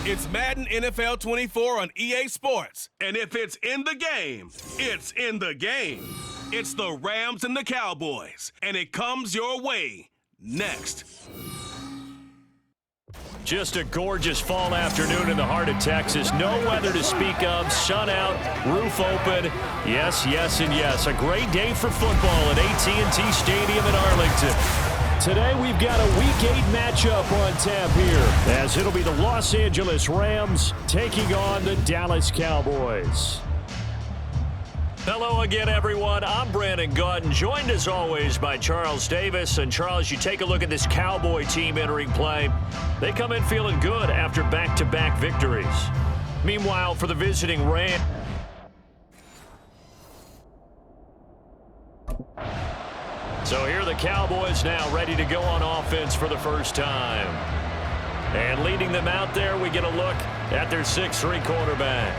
It's Madden NFL 24 on EA Sports. And if it's in the game, it's in the game. It's the Rams and the Cowboys. And it comes your way next. Just a gorgeous fall afternoon in the heart of Texas. No weather to speak of. Sun out, roof open. Yes, yes, and yes. A great day for football at AT&T Stadium in Arlington. Today we've got a Week 8 matchup on tap here, as it'll be the Los Angeles Rams taking on the Dallas Cowboys. Hello again, everyone. I'm Brandon Gautin, joined as always by Charles Davis. And Charles, you take a look at this Cowboy team entering play. They come in feeling good after back-to-back victories. Meanwhile, for the visiting Rams, so here are the Cowboys now ready to go on offense for the first time. And leading them out there, we get a look at their 6'3" quarterback.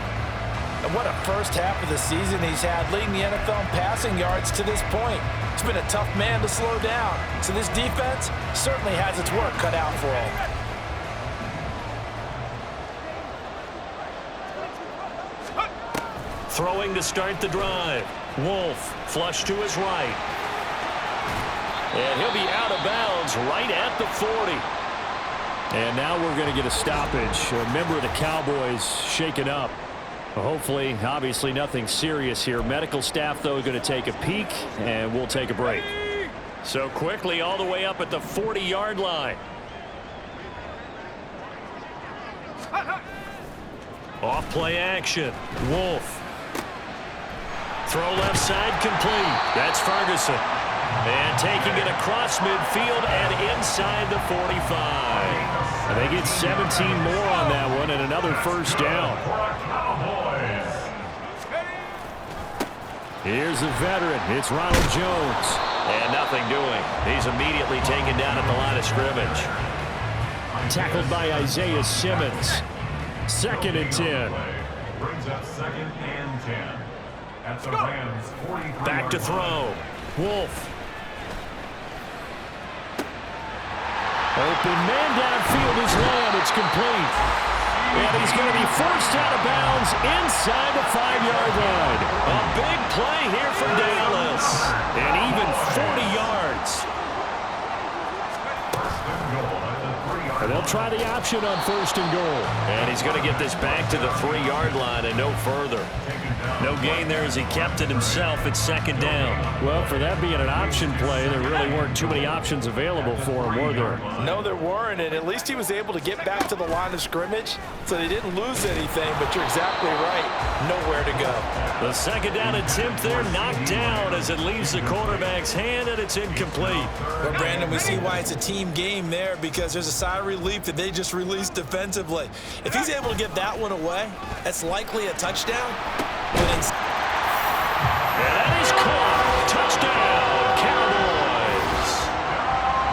And what a first half of the season he's had, leading the NFL in passing yards to this point. He's been a tough man to slow down. So this defense certainly has its work cut out for him. Throwing to start the drive. Wolf, flush to his right. And he'll be out of bounds right at the 40. And now we're going to get a stoppage. A member of the Cowboys shaken up. Hopefully, obviously nothing serious here. Medical staff, though, going to take a peek, and we'll take a break. So quickly all the way up at the 40-yard line. Off play action. Wolf. Throw left side complete. That's Ferguson. And taking it across midfield and inside the 45. And they get 17 more on that one and another first down. Here's the veteran. It's Ronald Jones. And nothing doing. He's immediately taken down at the line of scrimmage. Tackled by Isaiah Simmons. 2nd and 10. Brings up 2nd and 10. At the Rams 43. Back to throw. Wolf. Open man downfield is Lamb. It's complete. And he's going to be forced out of bounds inside the 5-yard line. A big play here for Dallas. And even 40 yards. And they'll try the option on 1st and goal. And he's going to get this back to the 3-yard line and no further. No gain there as he kept it himself at 2nd down. Well, for that being an option play, there really weren't too many options available for him, were there? No, there weren't, and at least he was able to get back to the line of scrimmage, so they didn't lose anything, but you're exactly right. Nowhere to go. The 2nd down attempt there knocked down as it leaves the quarterback's hand, and it's incomplete. Well, Brandon, we see why it's a team game there, because there's a sigh of relief that they just released defensively. If he's able to get that one away, that's likely a touchdown. And that is caught. Touchdown, Cowboys.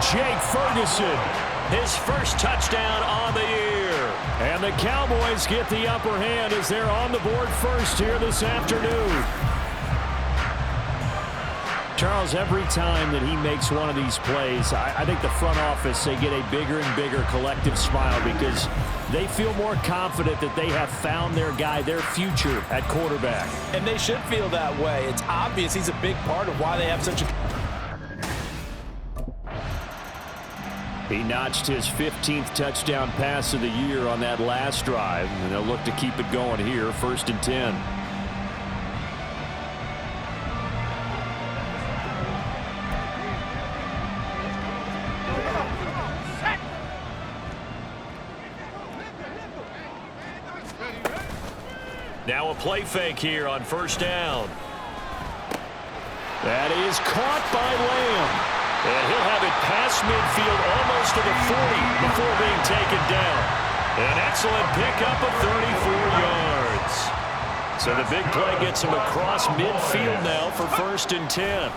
Jake Ferguson, his first touchdown on the year. And the Cowboys get the upper hand as they're on the board first here this afternoon. Charles, every time that he makes one of these plays, I think the front office, they get a bigger and bigger collective smile because they feel more confident that they have found their guy, their future at quarterback. And they should feel that way. It's obvious he's a big part of why they have such a... He notched his 15th touchdown pass of the year on that last drive, and they'll look to keep it going here, 1st and 10. Now a play fake here on 1st down. That is caught by Lamb. And he'll have it past midfield almost to the 40 before being taken down. An excellent pickup of 34 yards. So the big play gets him across midfield now for 1st and 10.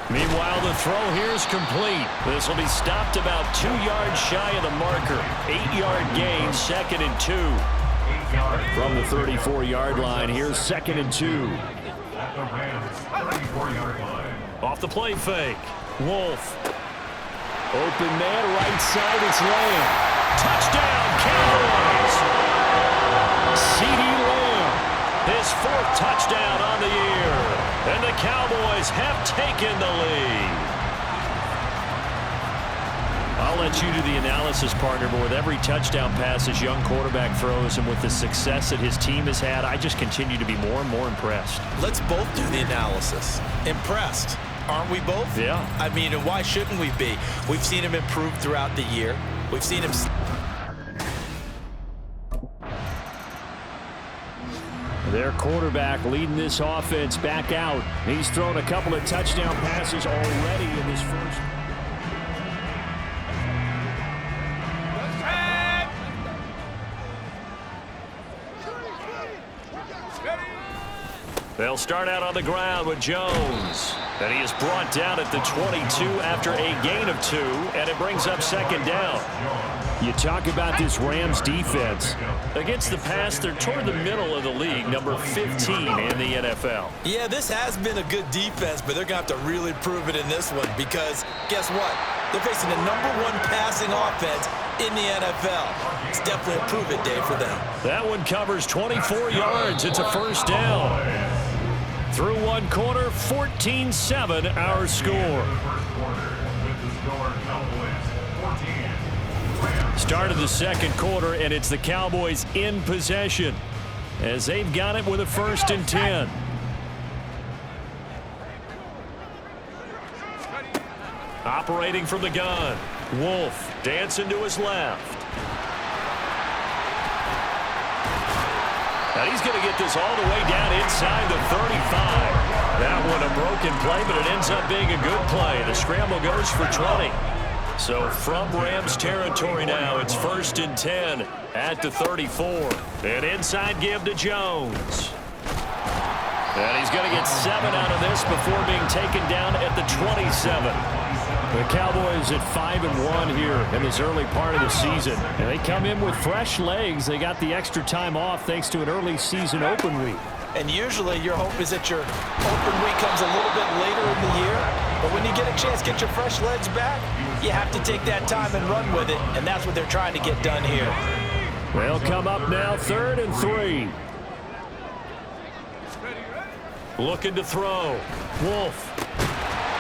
Meanwhile, the throw here is complete. This will be stopped about 2 yards shy of the marker. 8-yard gain, 2nd and 2. From the 34-yard line, here's 2nd and 2. Off the play fake. Wolf. Open man, right side, it's Lamb. Touchdown, Cowboys! Cowboys have taken the lead. I'll let you do the analysis, partner, but with every touchdown pass his young quarterback throws and with the success that his team has had, I just continue to be more and more impressed. Let's both do the analysis. Impressed. Aren't we both? Yeah. I mean, and why shouldn't we be? We've seen him improve throughout the year. We've seen him... Their quarterback leading this offense back out. He's thrown a couple of touchdown passes already in this first. They'll start out on the ground with Jones. And he is brought down at the 22 after a gain of 2, and it brings up second down. You talk about this Rams defense. Against the pass, they're toward the middle of the league, number 15 in the NFL. Yeah, this has been a good defense, but they're going to have to really prove it in this one because guess what? They're facing the #1 passing offense in the NFL. It's definitely a prove-it day for them. That one covers 24 yards. It's a first down. Through one quarter, 14-7 our score. Start of the second quarter, and it's the Cowboys in possession as they've got it with a 1st and 10. Operating from the gun. Wolf dancing to his left. And he's going to get this all the way down inside the 35. That one a broken play, but it ends up being a good play. The scramble goes for 20. So from Rams territory now, it's 1st and 10 at the 34. An inside give to Jones. And he's going to get 7 out of this before being taken down at the 27. The Cowboys at 5-1 here in this early part of the season. And they come in with fresh legs. They got the extra time off thanks to an early season open week. And usually your hope is that your open week comes a little bit later in the year. But when you get a chance to get your fresh legs back, you have to take that time and run with it. And that's what they're trying to get done here. They'll come up now 3rd and 3. Looking to throw. Wolf.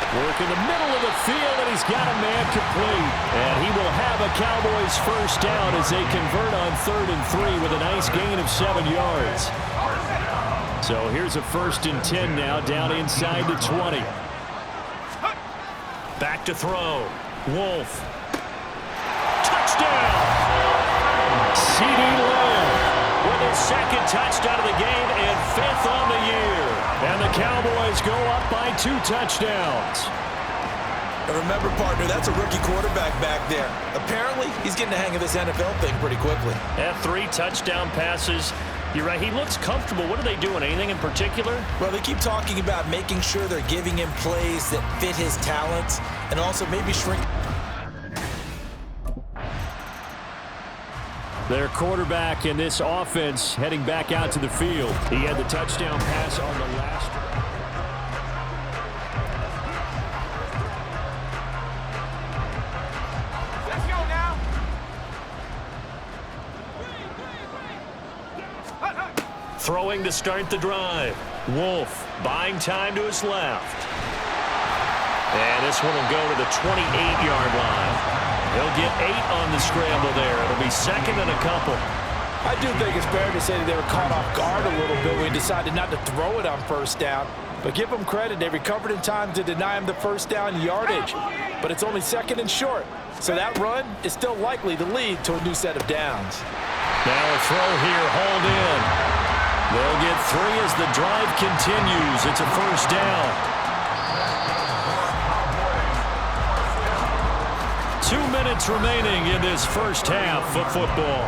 Work in the middle of the field, and he's got a man complete. And he will have a Cowboys first down as they convert on 3rd and 3 with a nice gain of 7 yards. So here's a 1st and 10 now down inside the 20. Back to throw. Wolf. Touchdown! C.D. Lamb with his 2nd touchdown of the game and 5th on the year. And the Cowboys go up by 2 touchdowns. And remember, partner, that's a rookie quarterback back there. Apparently, he's getting the hang of this NFL thing pretty quickly. At 3 touchdown passes. You're right, he looks comfortable. What are they doing? Anything in particular? Well, they keep talking about making sure they're giving him plays that fit his talents and also maybe shrink. Their quarterback in this offense heading back out to the field. He had the touchdown pass on the last drive. Let's go now. Throwing to start the drive. Wolf buying time to his left. And this one will go to the 28-yard line. He'll get 8 on the scramble there. It'll be 2nd and a couple. I do think it's fair to say that they were caught off guard a little bit when we decided not to throw it on 1st down. But give them credit. They recovered in time to deny him the 1st down yardage. But it's only 2nd and short. So that run is still likely to lead to a new set of downs. Now a throw here, hauled in. They'll get 3 as the drive continues. It's a 1st down. 2 minutes remaining in this first half of football.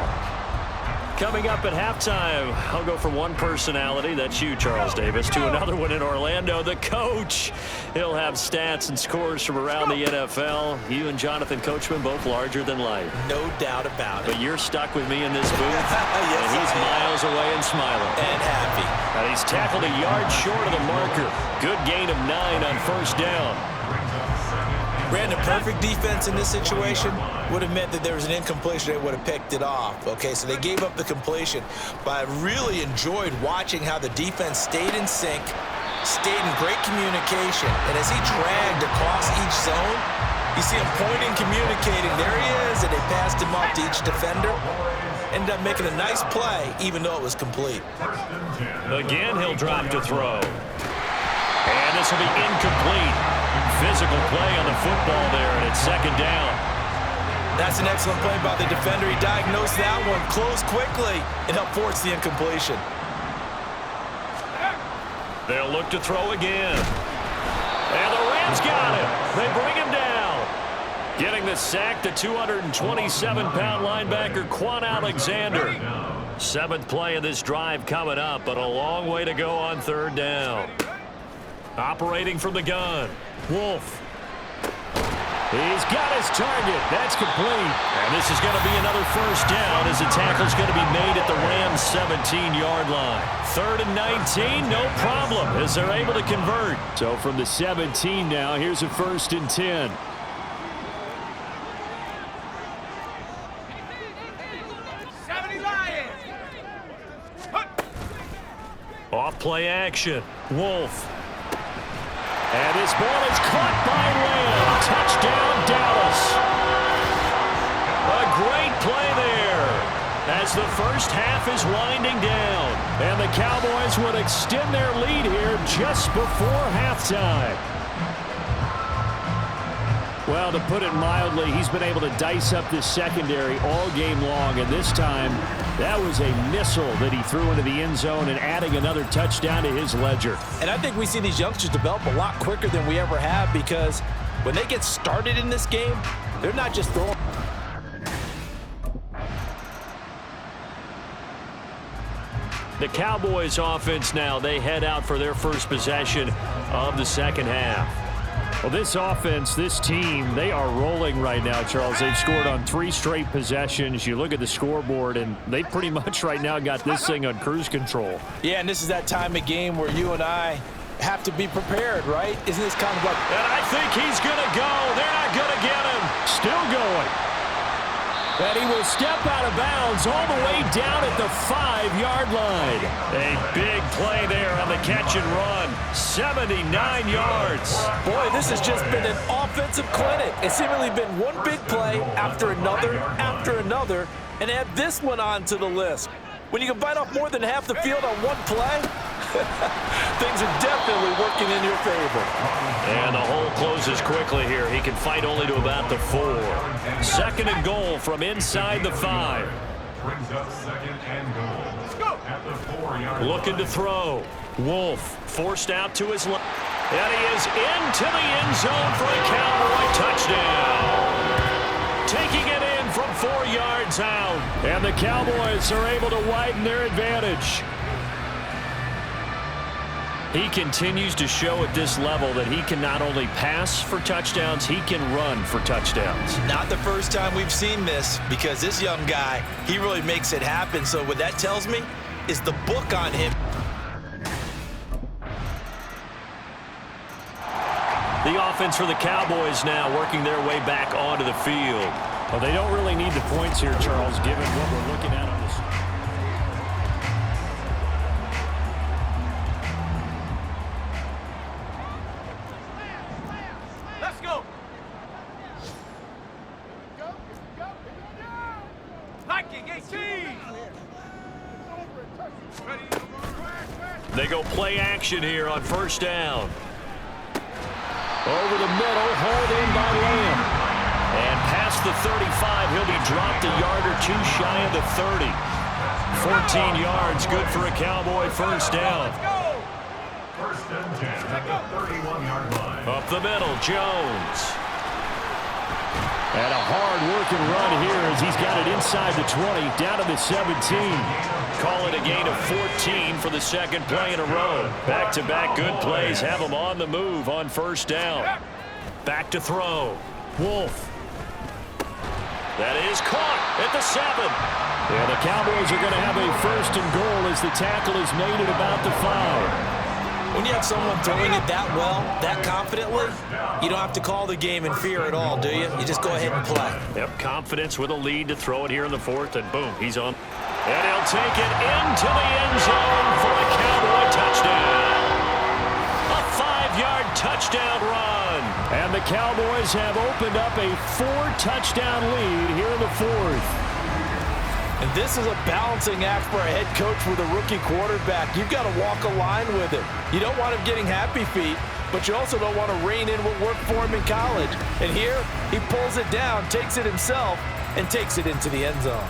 Coming up at halftime, I'll go from one personality, that's you, Charles Davis, to another one in Orlando, the coach. He'll have stats and scores from around the NFL. You and Jonathan Coachman, both larger than life. No doubt about it. But you're stuck with me in this booth, Yes, and he's miles away and smiling. And happy. And he's tackled a yard short of the marker. Good gain of 9 on 1st down. Brandon, perfect defense in this situation would have meant that there was an incompletion. They would have picked it off. Okay, so they gave up the completion. But I really enjoyed watching how the defense stayed in sync, stayed in great communication. And as he dragged across each zone, you see him pointing, communicating. There he is, and they passed him off to each defender. Ended up making a nice play, even though it was complete. Again, he'll drop to throw. And this will be incomplete. Physical play on the football there, and it's second down. That's an excellent play by the defender. He diagnosed that one, closed quickly, and helped force the incompletion. They'll look to throw again. And the Rams got him. They bring him down. Getting the sack, the 227-pound linebacker, Quan Alexander. 7th play of this drive coming up, but a long way to go on third down. Operating from the gun, Wolf. He's got his target. That's complete. And this is going to be another first down as the tackle's going to be made at the Rams' 17-yard line. 3rd and 19, no problem as they're able to convert. So from the 17 now, here's a 1st and 10. Off play action, Wolf. And this ball is caught by Lamb. Touchdown, Dallas. A great play there as the first half is winding down. And the Cowboys would extend their lead here just before halftime. Well, to put it mildly, he's been able to dice up this secondary all game long. And this time, that was a missile that he threw into the end zone and adding another touchdown to his ledger. And I think we see these youngsters develop a lot quicker than we ever have because when they get started in this game, they're not just throwing. The Cowboys offense now, they head out for their first possession of the second half. Well, this offense, this team, they are rolling right now, Charles. They've scored on 3 straight possessions. You look at the scoreboard, and they pretty much right now got this thing on cruise control. Yeah, and this is that time of game where you and I have to be prepared, right? Isn't this kind of like... And I think he's going to go. They're not going to get him. Still going. And he will step out of bounds all the way down at the 5-yard line. A big play there on the catch and run. 79 yards. Boy, this has just been an offensive clinic. It's seemingly been one big play after another, and add this one on to the list. When you can bite off more than half the field on one play, things are definitely working in your favor. And the hole closes quickly here. He can fight only to about the 4. 2nd and goal from inside the 5. Brings up 2nd and goal at the 4-yard line. Looking to throw. Wolf forced out to his left. And he is into the end zone for a Cowboy touchdown. Taking it in from 4 yards out. And the Cowboys are able to widen their advantage. He continues to show at this level that he can not only pass for touchdowns, he can run for touchdowns. Not the first time we've seen this, because this young guy, he really makes it happen. So what that tells me is the book on him. The offense for the Cowboys now working their way back onto the field. Well, they don't really need the points here, Charles, given what we're looking at on this. They go play action here on first down. Over the middle, hauled in by Lamb. And past the 35, he'll be dropped a yard or 2 shy of the 30. 14 yards, good for a Cowboy first down. 1st and 10 at the 31-yard line. Up the middle, Jones. And a hard-working run here as he's got it inside the 20, down to the 17. Call it a gain of 14 for the 2nd play in a row. Back-to-back good plays have him on the move on first down. Back to throw. Wolf. That is caught at the 7. And the Cowboys are going to have a 1st and goal as the tackle is made at about the 5. When you have someone throwing it that well, that confidently, you don't have to call the game in fear at all, do you? You just go ahead and play. Yep, confidence with a lead to throw it here in the fourth, and boom, he's on. And he'll take it into the end zone for a Cowboy touchdown. A 5-yard touchdown run. And the Cowboys have opened up a 4-touchdown lead here in the fourth. And this is a balancing act for a head coach with a rookie quarterback. You've got to walk a line with him. You don't want him getting happy feet, but you also don't want to rein in what worked for him in college. And here, he pulls it down, takes it himself, and takes it into the end zone.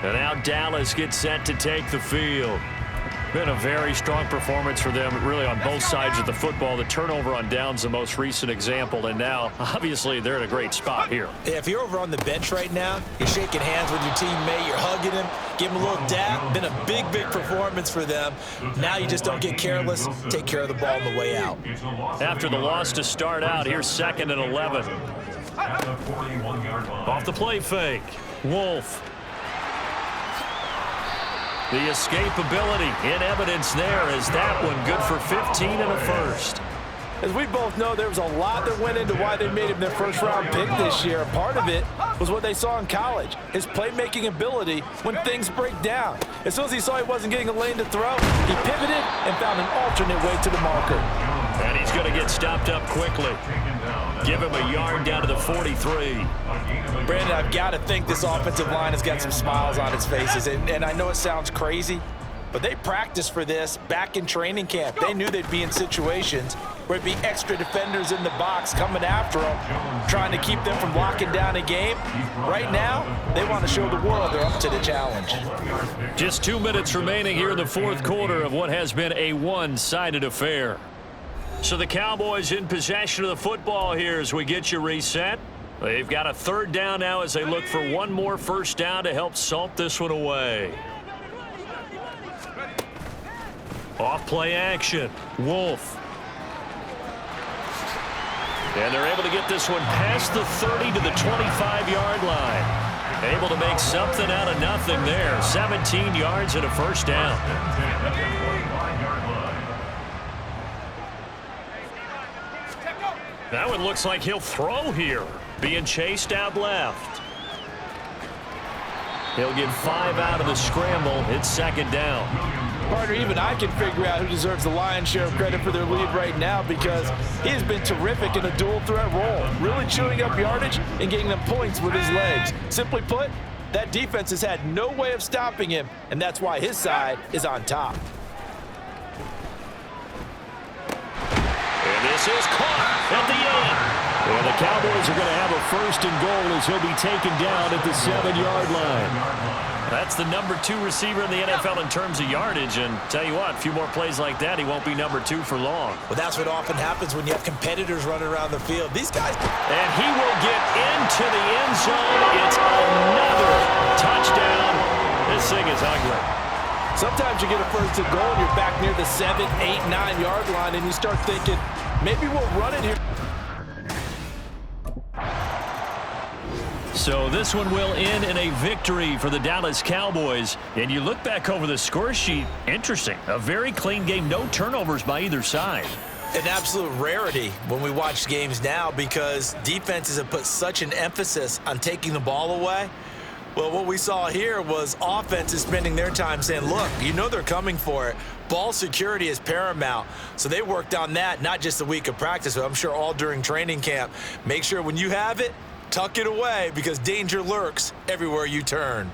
And now Dallas gets set to take the field. Been a very strong performance for them, really, on both sides of the football. The turnover on downs, the most recent example, and now, obviously, they're in a great spot here. Yeah, if you're over on the bench right now, you're shaking hands with your teammate, you're hugging him, give him a little dap. Been a big, big performance for them. Now you just don't get careless. Take care of the ball on the way out. After the loss to start out, here's 2nd and 11. At the 41-yard line. Off the play fake. Wolf. The escapability in evidence there is that one good for 15 and a first. As we both know, there was a lot that went into why they made him their first-round pick this year. Part of it was what they saw in college, his playmaking ability when things break down. As soon as he saw he wasn't getting a lane to throw, he pivoted and found an alternate way to the marker. And he's going to get stopped up quickly. Give him a yard down to the 43. Brandon, I've got to think this offensive line has got some smiles on its faces. And I know it sounds crazy, but they practiced for this back in training camp. They knew they'd be in situations where it'd be extra defenders in the box coming after them, trying to keep them from locking down a game. Right now, they want to show the world they're up to the challenge. Just 2 minutes remaining here in the fourth quarter of what has been a one-sided affair. So the Cowboys in possession of the football here as we get you reset. They've got a 3rd down now as they look for one more first down to help salt this one away. Off play action. Wolf. And they're able to get this one past the 30 to the 25-yard line. Able to make something out of nothing there. 17 yards and a first down. That one looks like he'll throw here. Being chased out left. He'll get 5 out of the scramble. It's 2nd down. Partner, even I can figure out who deserves the lion's share of credit for their lead right now because he has been terrific in a dual threat role, really chewing up yardage and getting them points with his legs. Simply put, that defense has had no way of stopping him, and that's why his side is on top. And this is caught at the end. And the Cowboys are going to have a 1st and goal as he'll be taken down at the 7-yard line. That's the number 2 receiver in the NFL in terms of yardage. And tell you what, a few more plays like that, he won't be number 2 for long. Well, that's what often happens when you have competitors running around the field. These guys... And he will get into the end zone. It's another touchdown. This thing is ugly. Sometimes you get a 1st and goal and you're back near the 7, 8, 9-yard line and you start thinking, maybe we'll run it here. So this one will end in a victory for the Dallas Cowboys. And you look back over the score sheet, interesting. A very clean game, no turnovers by either side. An absolute rarity when we watch games now because defenses have put such an emphasis on taking the ball away. Well, what we saw here was offenses spending their time saying, look, you know they're coming for it. Ball security is paramount. So they worked on that, not just a week of practice, but I'm sure all during training camp. Make sure when you have it, tuck it away because danger lurks everywhere you turn.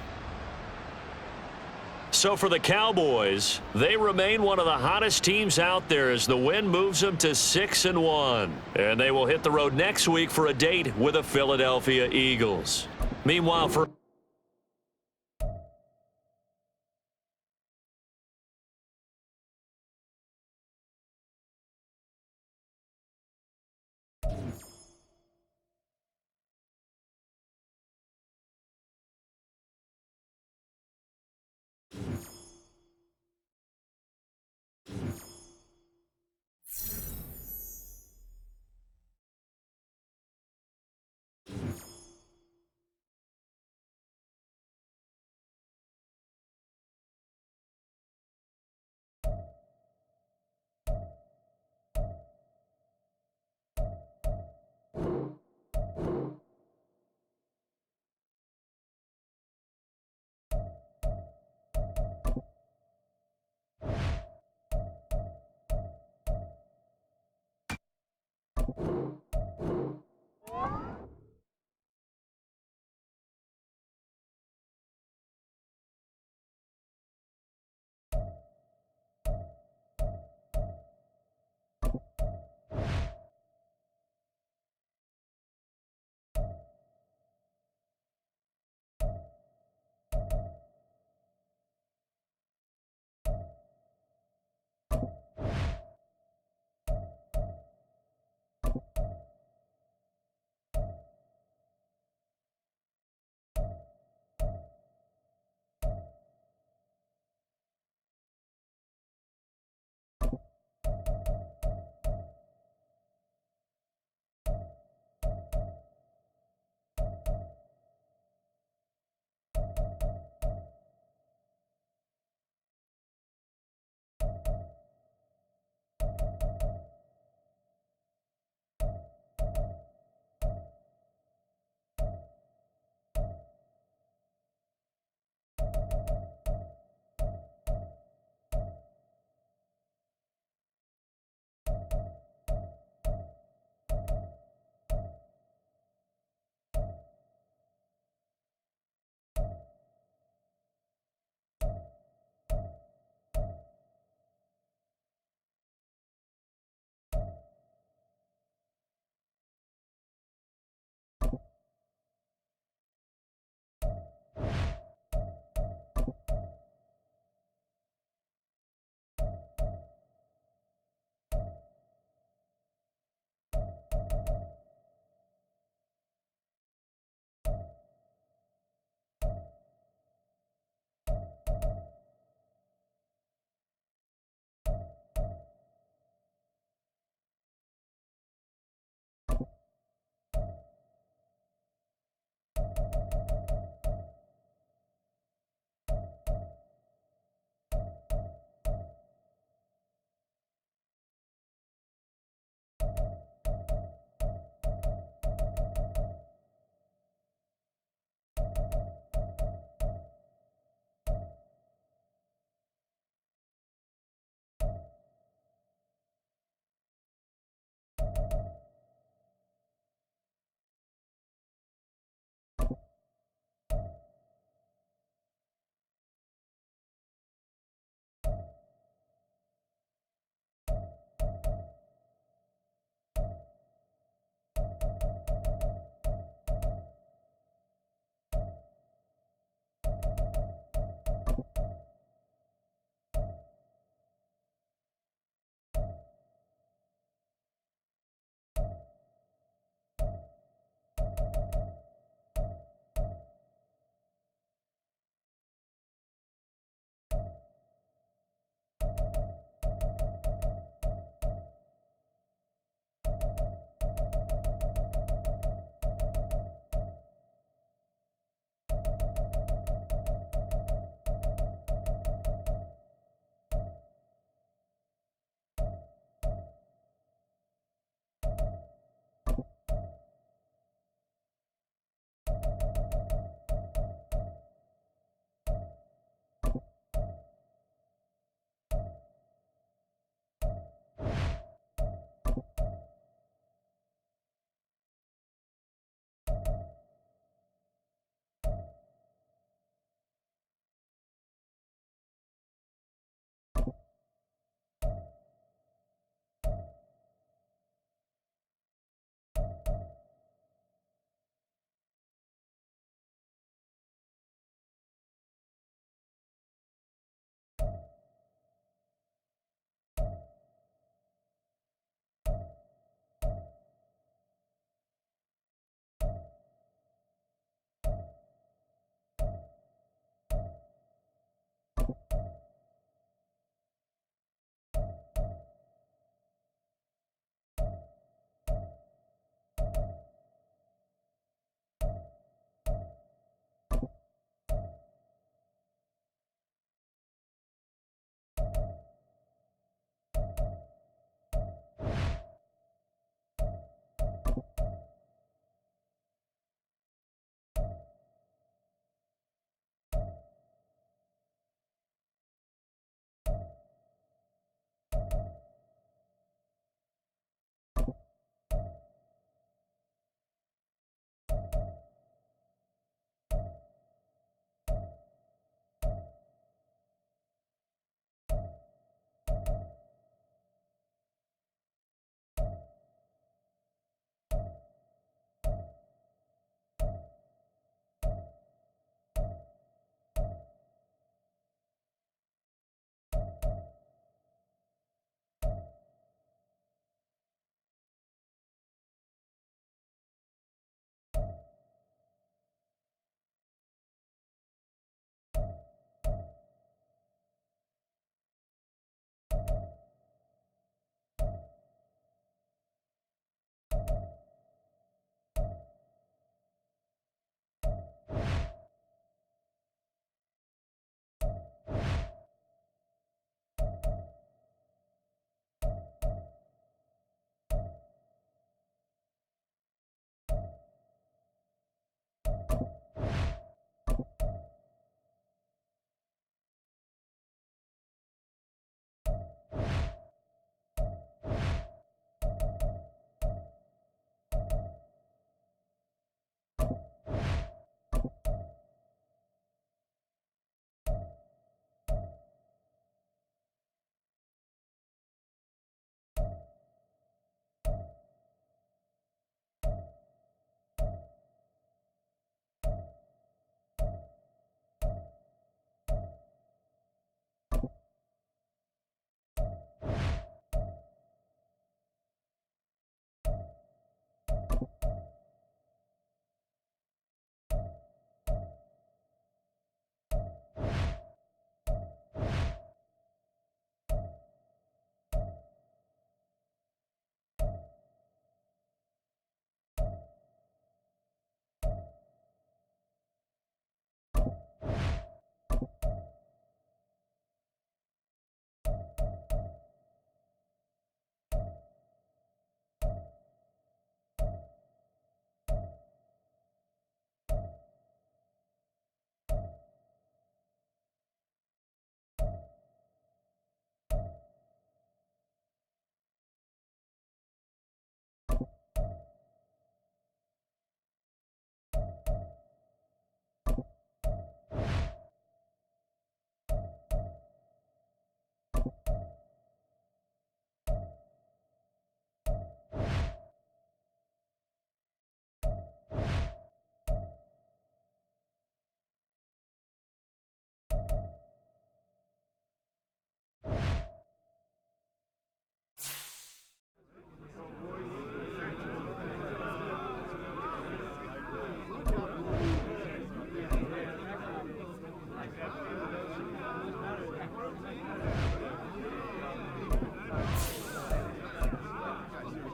So for the Cowboys, they remain one of the hottest teams out there as the win moves them to 6-1. And they will hit the road next week for a date with the Philadelphia Eagles. Meanwhile, for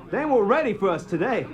They were ready for us today.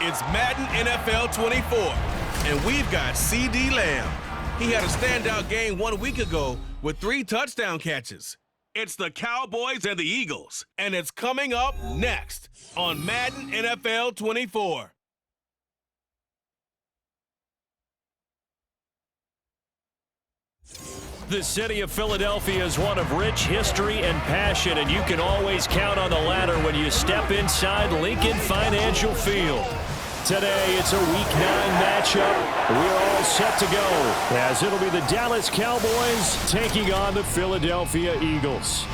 It's Madden NFL 24, and we've got C.D. Lamb. He had a standout game 1 week ago with 3 touchdown catches. It's the Cowboys and the Eagles, and it's coming up next on Madden NFL 24. The city of Philadelphia is one of rich history and passion, and you can always count on the ladder when you step inside Lincoln Financial Field. Today, it's a Week 9 matchup. We're all set to go, as it'll be the Dallas Cowboys taking on the Philadelphia Eagles.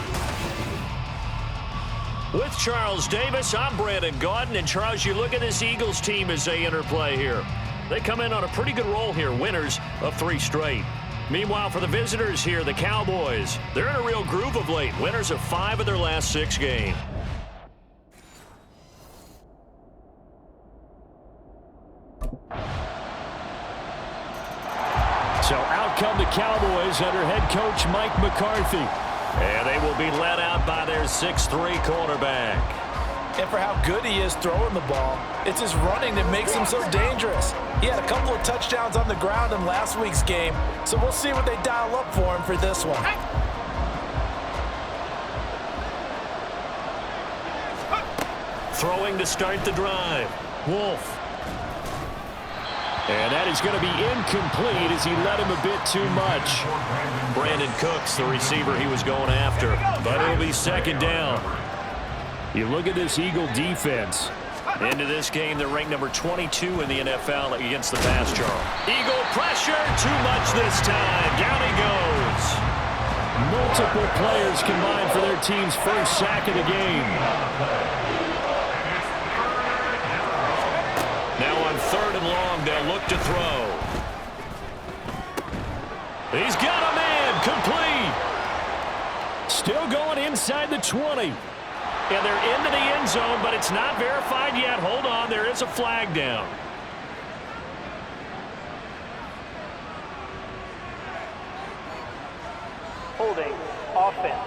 With Charles Davis, I'm Brandon Gaudin. And Charles, you look at this Eagles team as they interplay here. They come in on a pretty good roll here, winners of 3 straight. Meanwhile, for the visitors here, the Cowboys, they're in a real groove of late, winners of 5 of their last 6 games. So out come the Cowboys under head coach Mike McCarthy. And they will be led out by their 6'3" quarterback. And for how good he is throwing the ball, it's his running that makes him so dangerous. He had a couple of touchdowns on the ground in last week's game, so we'll see what they dial up for him for this one. Throwing to start the drive. Wolf. And that is going to be incomplete as he led him a bit too much. Brandon Cooks, the receiver he was going after. But it'll be second down. You look at this Eagle defense. Into this game, they're ranked number 22 in the NFL against the pass, Charles. Eagle pressure, too much this time. Down he goes. Multiple players combined for their team's first sack of the game. Now on 3rd and long, they'll look to throw. He's got a man, complete. Still going inside the 20. And they're into the end zone, but it's not verified yet. Hold on, there is a flag down. Holding offense.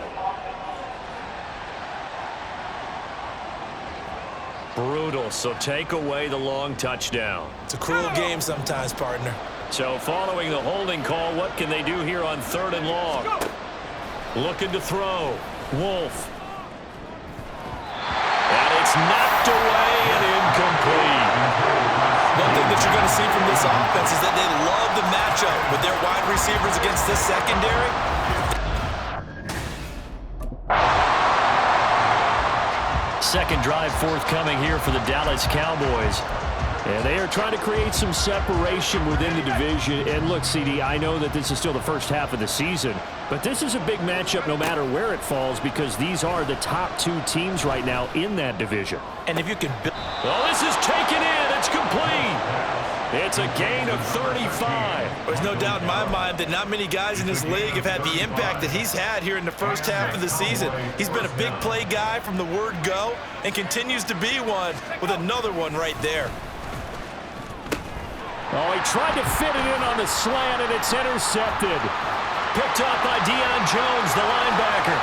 Brutal, so take away the long touchdown. It's a cruel game sometimes, partner. So following the holding call, what can they do here on 3rd and long? Looking to throw. Wolf. And it's knocked away and incomplete. One thing that you're going to see from this offense is that they love the matchup with their wide receivers against this secondary. Second drive forthcoming here for the Dallas Cowboys. And they are trying to create some separation within the division. And look, CD, I know that this is still the first half of the season, but this is a big matchup no matter where it falls because these are the top 2 teams right now in that division. And if you can build... Well, this is taken in. It's complete. It's a gain of 35. There's no doubt in my mind that not many guys in this league have had the impact that he's had here in the first half of the season. He's been a big play guy from the word go and continues to be one with another one right there. Oh, he tried to fit it in on the slant, and it's intercepted. Picked up by Deion Jones, the linebacker.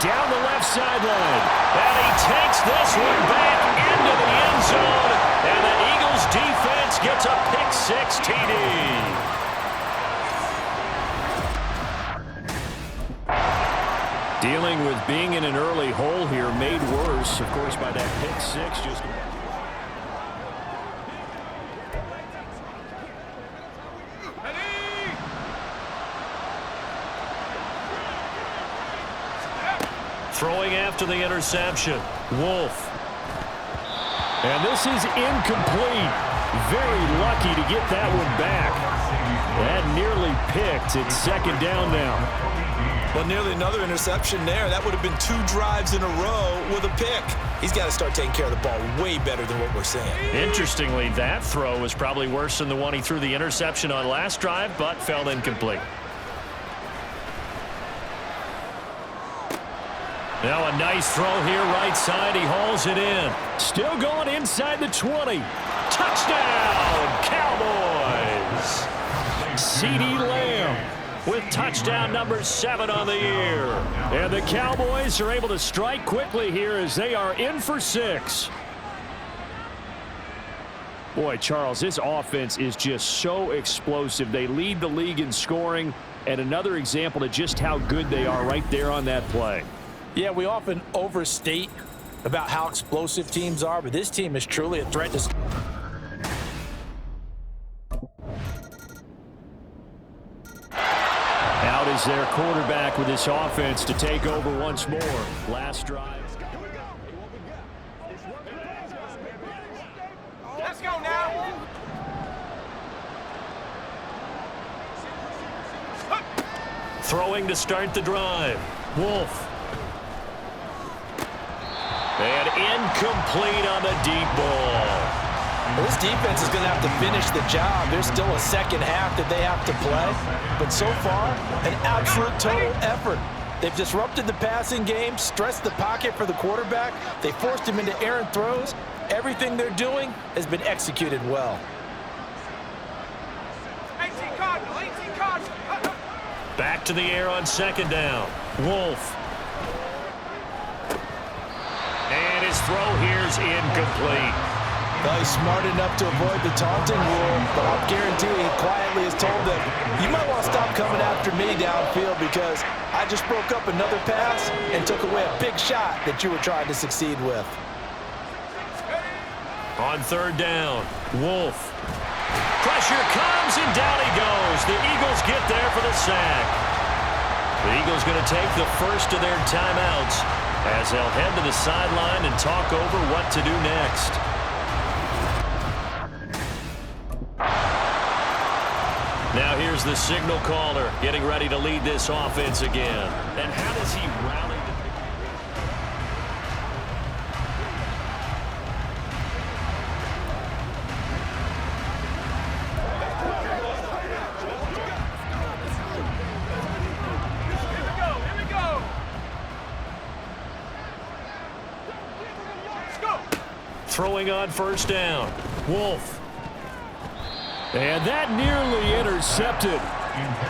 Down the left sideline. And he takes this one back into the end zone. And the Eagles defense gets a pick-6 TD. Dealing with being in an early hole here, made worse, of course, by that pick-6. Just throwing after the interception. Wolf. And this is incomplete. Very lucky to get that one back. That nearly picked. It's 2nd down now. Well, nearly another interception there. That would have been 2 drives in a row with a pick. He's got to start taking care of the ball way better than what we're seeing. Interestingly, that throw was probably worse than the one he threw the interception on last drive, but fell incomplete. Now a nice throw here right side. He hauls it in. Still going inside the 20. Touchdown, Cowboys. CeeDee Lamb with touchdown number 7 on the year. And the Cowboys are able to strike quickly here as they are in for 6. Boy, Charles, this offense is just so explosive. They lead the league in scoring, and another example of just how good they are right there on that play. Yeah, we often overstate about how explosive teams are, but this team is truly a threat to... Out is their quarterback with this offense to take over once more. Last drive. Let's go now. Throwing to start the drive. Wolf. And incomplete on the deep ball. Well, this defense is going to have to finish the job. There's still a second half that they have to play. But so far, an absolute total effort. They've disrupted the passing game, stressed the pocket for the quarterback. They forced him into errant throws. Everything they're doing has been executed well. 18 Cardinal, 18 Cardinal. Back to the air on 2nd down. Wolf. And his throw here's incomplete. Well, he's smart enough to avoid the taunting rule, but I'll guarantee he quietly has told them, you might want to stop coming after me downfield because I just broke up another pass and took away a big shot that you were trying to succeed with. On 3rd down, Wolf. Pressure comes, and down he goes. The Eagles get there for the sack. The Eagles going to take the first of their timeouts as they'll head to the sideline and talk over what to do next. Now here's the signal caller getting ready to lead this offense again. And how does he rally? throwing on first down. Wolf. And that nearly intercepted.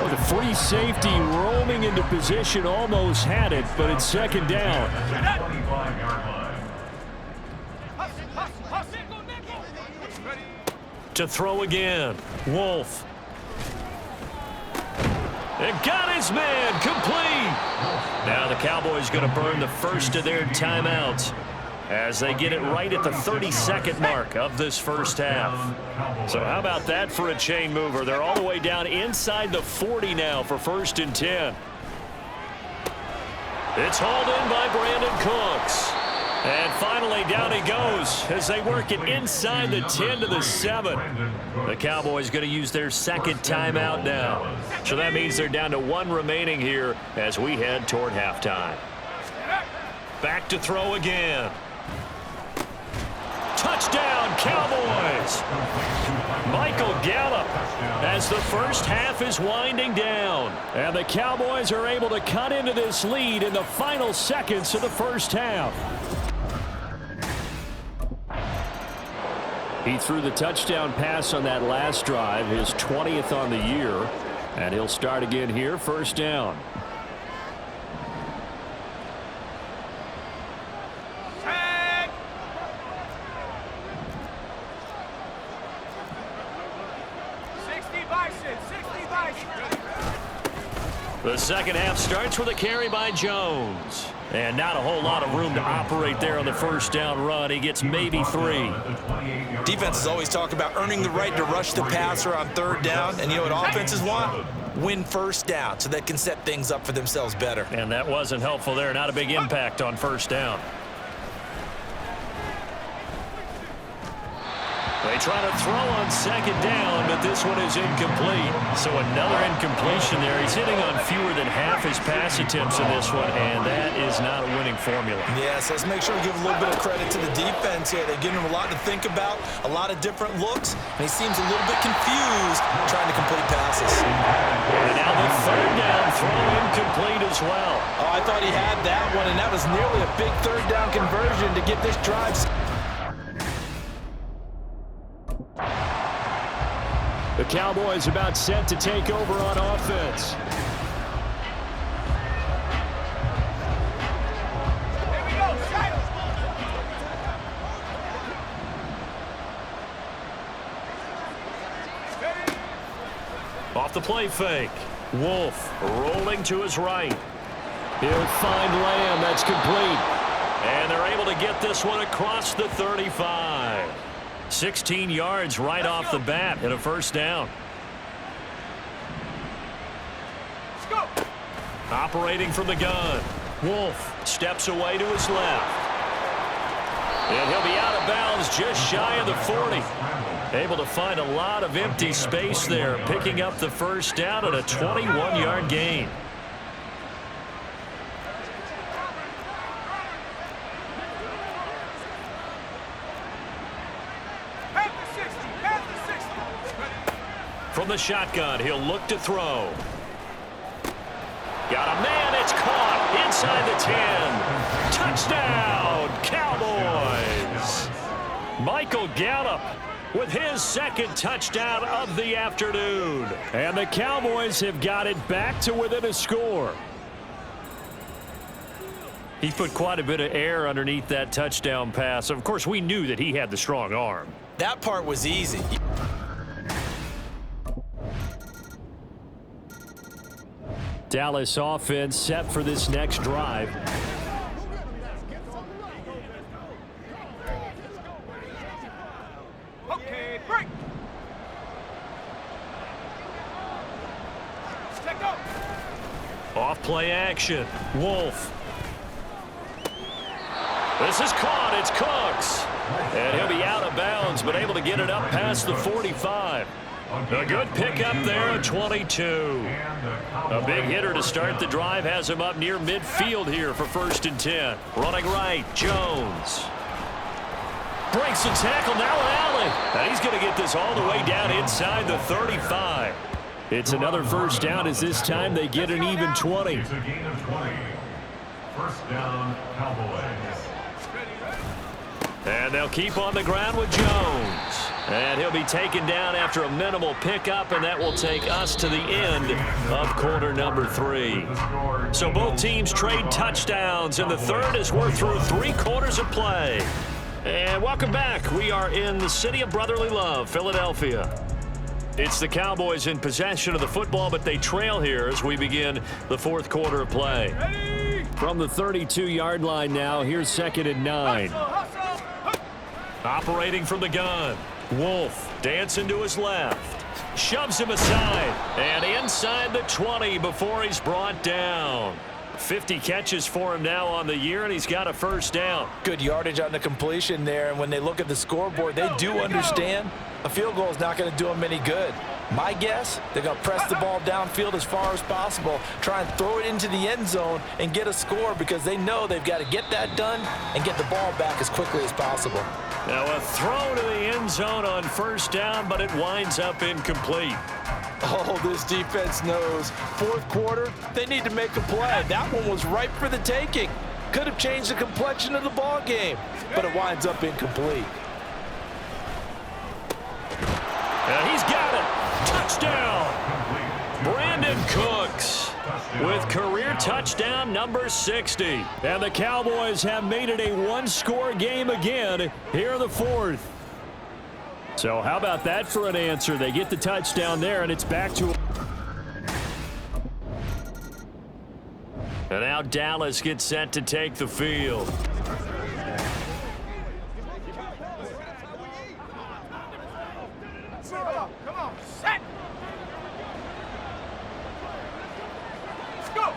With a free safety roaming into position, almost had it, but it's second down. 25-yard line. To throw again. Wolf. And got his man complete. Now the Cowboys going to burn the first of their timeouts as they get it right at the 32nd mark of this first half. So how about that for a chain mover? They're all the way down inside the 40 now for 1st and 10. It's hauled in by Brandon Cooks. And finally down he goes as they work it inside the 10 to the 7. The Cowboys going to use their second timeout now. So that means they're down to 1 remaining here as we head toward halftime. Back to throw again. Touchdown, Cowboys! Michael Gallup as the first half is winding down. And the Cowboys are able to cut into this lead in the final seconds of the first half. He threw the touchdown pass on that last drive, his 20th on the year. And he'll start again here, first down. The second half starts with a carry by Jones. And not a whole lot of room to operate there on the first down run. He gets maybe 3. Defenses always talk about earning the right to rush the passer on 3rd down. And you know what offenses want? Win first down so they can set things up for themselves better. And that wasn't helpful there. Not a big impact on first down. They try to throw on second down, but this one is incomplete. So another incompletion there. He's hitting on fewer than half his pass attempts in this one, and that is not a winning formula. Yes, let's make sure we give a little bit of credit to the defense here. They're giving him a lot to think about, a lot of different looks, and he seems a little bit confused trying to complete passes. And now the third down throw incomplete as well. Oh, I thought he had that one, and that was nearly a big third down conversion to get this drive. The Cowboys about set to take over on offense. Here we go, Off the play fake. Wolf rolling to his right. He'll find Lamb. That's complete. And they're able to get this one across the 35. 16 yards right off the bat and a first down. Let's go. Operating from the gun. Wolf steps away to his left. And he'll be out of bounds just shy of the 40. Able to find a lot of empty space there, picking up the first down at a 21-yard gain. From the shotgun, he'll look to throw. Got a man, it's caught inside the 10. Touchdown, Cowboys! Michael Gallup with his second touchdown of the afternoon. And the Cowboys have got it back to within a score. He put quite a bit of air underneath that touchdown pass. Of course, we knew that he had the strong arm. That part was easy. Dallas offense set for this next drive. Okay, break. Check up. Off play action. Wolf. This is caught. It's Cooks. And he'll be out of bounds, but able to get it up past the 45. A good pickup there at 22. A big hitter to start the drive has him up near midfield here for 1st and 10. Running right, Jones. Breaks the tackle, now an alley. And he's going to get this all the way down inside the 35. It's another first down as this time they get an even 20. It's a gain of 20. First down, Cowboys. And they'll keep on the ground with Jones. And he'll be taken down after a minimal pickup, and that will take us to the end of quarter number 3. So both teams trade touchdowns, and the third as we're through 3 quarters of play. And welcome back. We are in the city of brotherly love, Philadelphia. It's the Cowboys in possession of the football, but they trail here as we begin the 4th quarter of play. Ready? From the 32-yard line now, here's 2nd and 9. Operating from the gun. Wolf dancing to his left. Shoves him aside. And inside the 20 before he's brought down. 50 catches for him now on the year, and he's got a first down. Good yardage on the completion there, and when they look at the scoreboard, they do understand a field goal is not going to do them any good. My guess, they're going to press the ball downfield as far as possible, try and throw it into the end zone and get a score because they know they've got to get that done and get the ball back as quickly as possible. Now a throw to the end zone on first down, but it winds up incomplete. Oh, this defense knows. 4th quarter, they need to make a play. That one was ripe for the taking. Could have changed the complexion of the ball game, but it winds up incomplete. And he's got it. Touchdown. Brandon Cooks with career touchdown number 60. And the Cowboys have made it a 1-score game again here in the 4th. So how about that for an answer? They get the touchdown there, and it's back to... And now Dallas gets set to take the field. Come on, set. Let's go.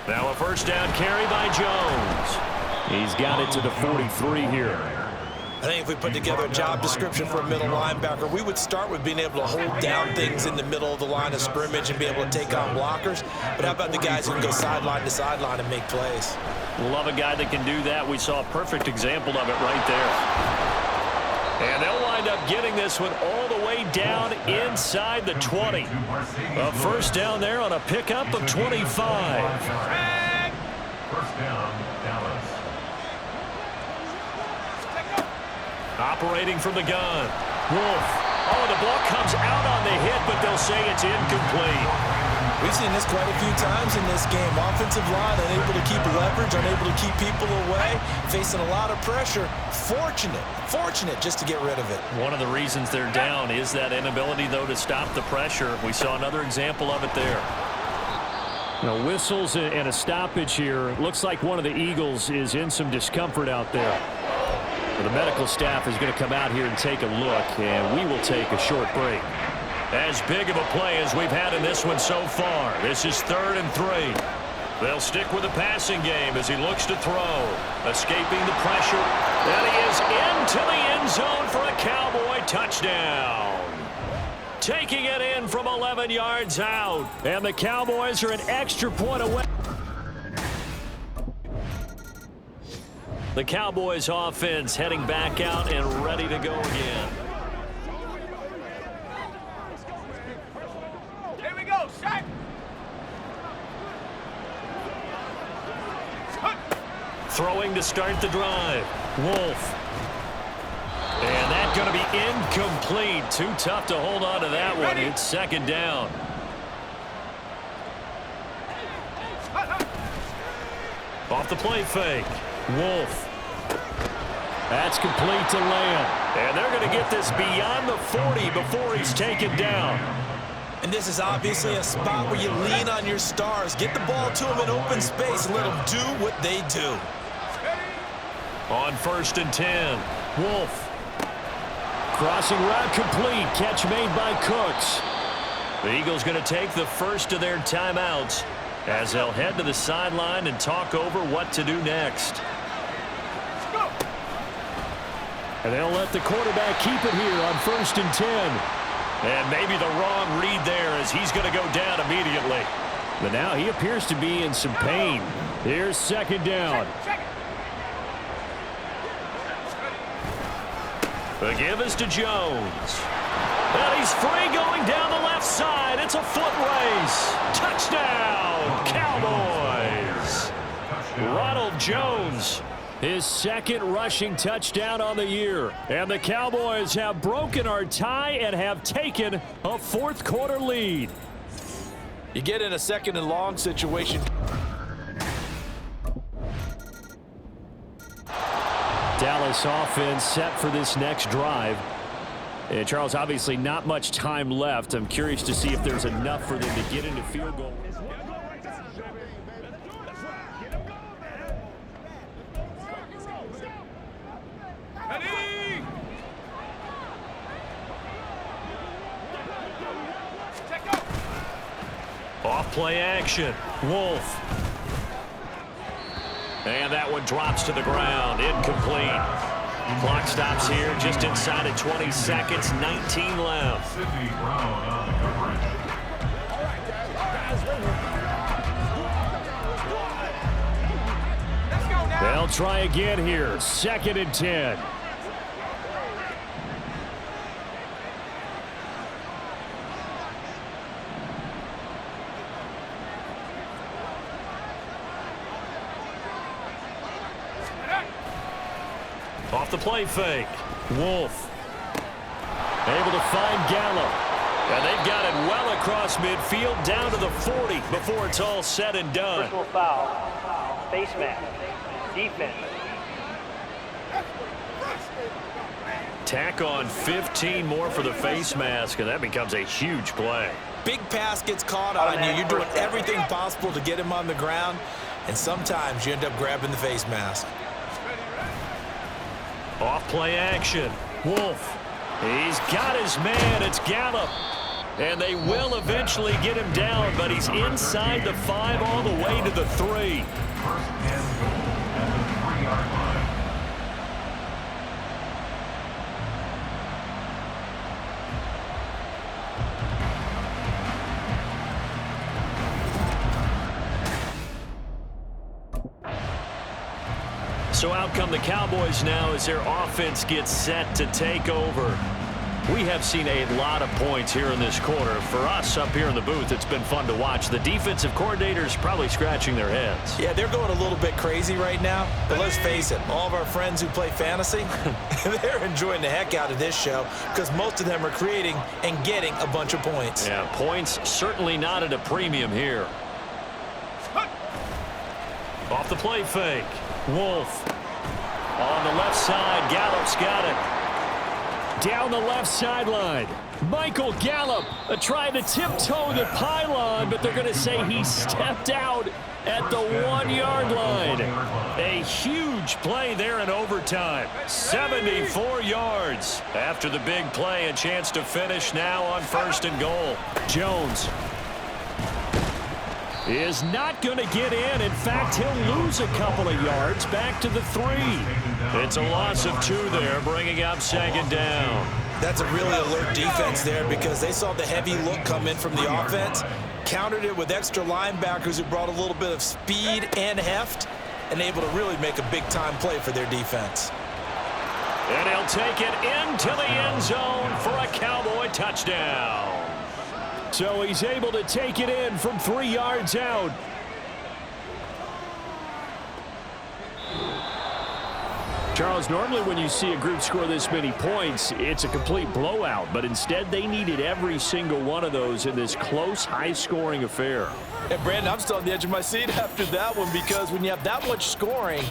Now a first down carry by Jones. He's got it to the 43 here. I think if we put together a job description for a middle linebacker, we would start with being able to hold down things in the middle of the line of scrimmage and be able to take on blockers. But how about the guys who can go sideline to sideline and make plays? Love a guy that can do that. We saw a perfect example of it right there. And they'll wind up getting this one all the way down inside the 20. A first down there on a pickup of 25. First down, Dallas. Operating from the gun. Wolf. Oh, the ball comes out on the hit, but they'll say it's incomplete. We've seen this quite a few times in this game. Offensive line unable to keep leverage, unable to keep people away, facing a lot of pressure. Fortunate just to get rid of it. One of the reasons they're down is that inability, though, to stop the pressure. We saw another example of it there. Now, whistles and a stoppage here. Looks like one of the Eagles is in some discomfort out there. The medical staff is going to come out here and take a look, and we will take a short break. As big of a play as we've had in this one so far. This is 3rd and 3. They'll stick with the passing game as he looks to throw. Escaping the pressure. And he is into the end zone for a Cowboy touchdown. Taking it in from 11 yards out. And the Cowboys are an extra point away. The Cowboys offense heading back out and ready to go again. Here we go, set. Throwing to start the drive. Wolf. And that's going to be incomplete. Too tough to hold on to that one. It's 2nd down. Off the play fake. Wolf. That's complete to Lamb. And they're going to get this beyond the 40 before he's taken down. And this is obviously a spot where you lean on your stars. Get the ball to them in open space and let them do what they do. On 1st and 10. Wolf. Crossing route complete. Catch made by Cooks. The Eagles going to take the first of their timeouts as they'll head to the sideline and talk over what to do next. And they'll let the quarterback keep it here on 1st and 10. And maybe the wrong read there as he's going to go down immediately. But now he appears to be in some pain. Here's 2nd down. The give is to Jones. And he's free going down the left side. It's a foot race. Touchdown, Cowboys. Ronald Jones His second rushing touchdown on the year. And the Cowboys have broken our tie and have taken a fourth-quarter lead. You get in a second and long situation. Dallas offense set for this next drive. And Charles, obviously not much time left. I'm curious to see if there's enough for them to get into field goal. Off play action. Wolf. And that one drops to the ground. Incomplete. Clock stops here just inside of 20 seconds. 19 left. Sidney Brown on the coverage. They'll try again here. 2nd and 10. Off the play fake. Wolf. Able to find Gallup. And they've got it well across midfield down to the 40 before it's all said and done. Personal foul. Face mask. Defense. Tack on 15 more for the face mask, and that becomes a huge play. Big pass gets caught on you. You're doing everything possible to get him on the ground, and sometimes you end up grabbing the face mask. Off play action. Wolf. He's got his man. It's Gallup. And they will eventually get him down, but he's inside the 5 all the way to the 3. First and goal at the 3-yard line. So out come the Cowboys now as their offense gets set to take over. We have seen a lot of points here in this quarter. For us up here in the booth, it's been fun to watch. The defensive coordinators probably scratching their heads. Yeah, they're going a little bit crazy right now. But let's face it, all of our friends who play fantasy, they're enjoying the heck out of this show because most of them are creating and getting a bunch of points. Yeah, points certainly not at a premium here. Off the play fake. Wolf. On the left side, Gallup's got it. Down the left sideline. Michael Gallup trying to tiptoe the pylon, but they're going to say he stepped out at the 1-yard line. A huge play there in overtime. 74 yards. After the big play, a chance to finish now on 1st and goal. Jones is not going to get in. In fact, he'll lose a couple of yards back to the 3. It's a loss of 2 there, bringing up 2nd down. That's a really alert defense there because they saw the heavy look come in from the offense, countered it with extra linebackers who brought a little bit of speed and heft, and able to really make a big-time play for their defense. And he'll take it into the end zone for a Cowboy touchdown. So he's able to take it in from 3 yards out. Charles, normally when you see a group score this many points, it's a complete blowout. But instead, they needed every single one of those in this close, high-scoring affair. And, Brandon, I'm still on the edge of my seat after that one because when you have that much scoring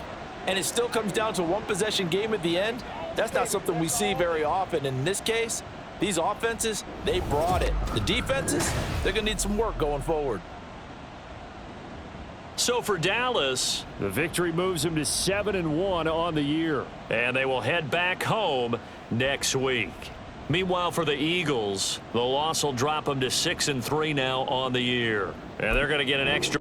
and it still comes down to a one-possession game at the end, that's not something we see very often. In this case, these offenses, they brought it. The defenses, they're going to need some work going forward. So for Dallas, the victory moves them to 7-1 on the year. And they will head back home next week. Meanwhile, for the Eagles, the loss will drop them to 6-3 now on the year. And they're going to get an extra